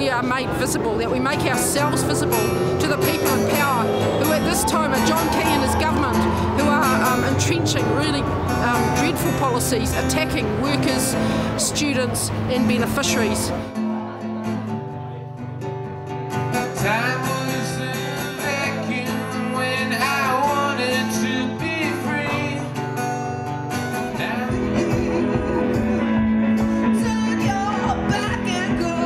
we are made visible, that we make ourselves visible to the people in power, who at this time are John Key and his government, who are entrenching really dreadful policies, attacking workers, students and beneficiaries. Time was a vacuum when I wanted to be free. Now turn your back and go.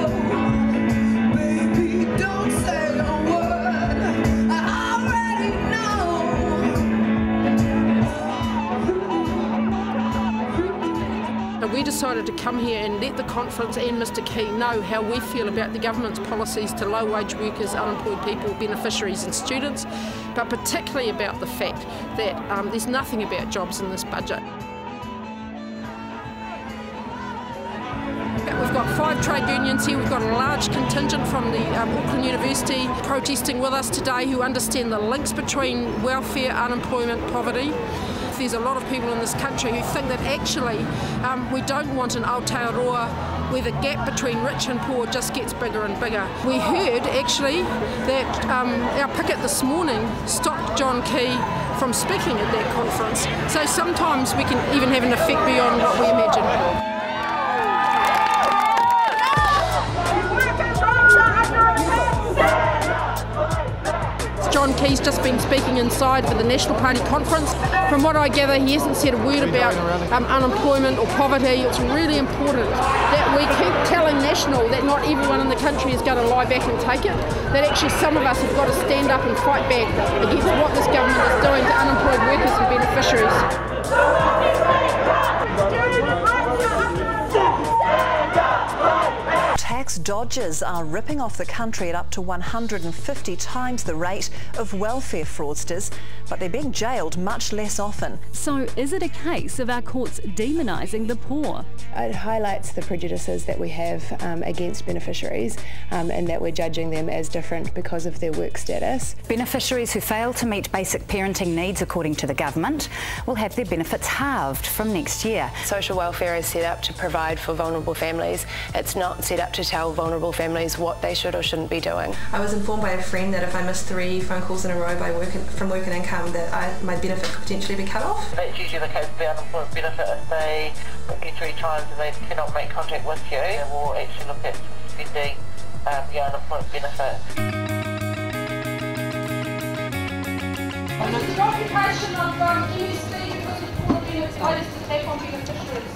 Baby, don't say a word. I already know. We decided to come here and let the conference and Mr Key know how we feel about the government's policies to low-wage workers, unemployed people, beneficiaries and students, but particularly about the fact that there's nothing about jobs in this budget. We've got 5 trade unions here, we've got a large contingent from the Auckland University protesting with us today who understand the links between welfare, unemployment, poverty. There's a lot of people in this country who think that actually we don't want an Aotearoa where the gap between rich and poor just gets bigger and bigger. We heard actually that our picket this morning stopped John Key from speaking at that conference. So sometimes we can even have an effect beyond what we imagine. John Key's just been speaking inside for the National Party conference. From what I gather, he hasn't said a word about unemployment or poverty. It's really important that we keep telling National that not everyone in the country is going to lie back and take it, that actually some of us have got to stand up and fight back against what this government is doing to unemployed workers and beneficiaries. Tax dodgers are ripping off the country at up to 150 times the rate of welfare fraudsters, but they're being jailed much less often. So is it a case of our courts demonising the poor? It highlights the prejudices that we have against beneficiaries and that we're judging them as different because of their work status. Beneficiaries who fail to meet basic parenting needs according to the government will have their benefits halved from next year. Social welfare is set up to provide for vulnerable families. It's not set up to tell vulnerable families what they should or shouldn't be doing. I was informed by a friend that if I missed 3 phone calls in a row from work and income that my benefit could potentially be cut off. That's usually the case with the unemployment benefit. If they book you 3 times and they cannot make contact with you, they will actually look at suspending the unemployment benefit. It's the occupation of MSD because of poor its latest attack on beneficiaries.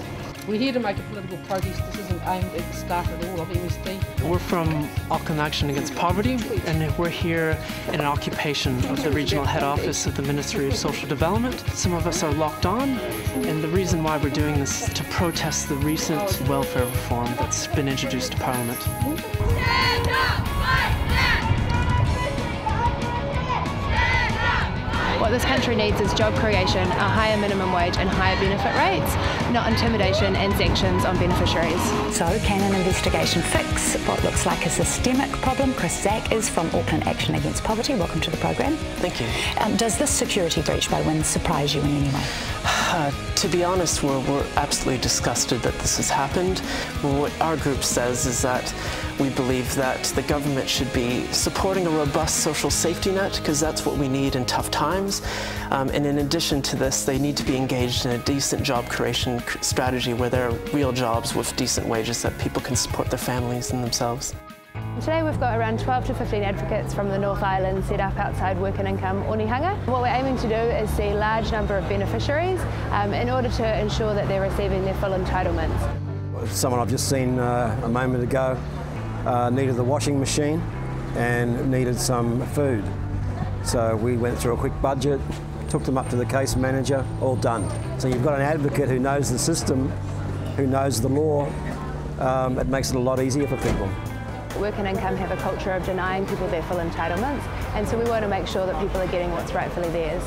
We're here to make a political protest. This isn't aimed at the staff at all of MSD. We're from Auckland Action Against Poverty, and we're here in an occupation of the regional head office of the Ministry of Social Development. Some of us are locked on, and the reason why we're doing this is to protest the recent welfare reform that's been introduced to Parliament. Stand up, fight back! What this country needs is job creation, a higher minimum wage and higher benefit rates, not intimidation and sanctions on beneficiaries. So can an investigation fix what looks like a systemic problem? Chris Zack is from Auckland Action Against Poverty. Welcome to the program. Thank you. Does this security breach by Wynne surprise you in any way? To be honest, we're absolutely disgusted that this has happened. What our group says is that we believe that the government should be supporting a robust social safety net, because that's what we need in tough times. And in addition to this, they need to be engaged in a decent job creation strategy where there are real jobs with decent wages that people can support their families and themselves. Today we've got around 12 to 15 advocates from the North Island set up outside Work and Income Onehunga. What we're aiming to do is see a large number of beneficiaries in order to ensure that they're receiving their full entitlements. Someone I've just seen a moment ago needed the washing machine and needed some food. So we went through a quick budget, took them up to the case manager, all done. So you've got an advocate who knows the system, who knows the law. It makes it a lot easier for people. Work and Income have a culture of denying people their full entitlements, and so we want to make sure that people are getting what's rightfully theirs.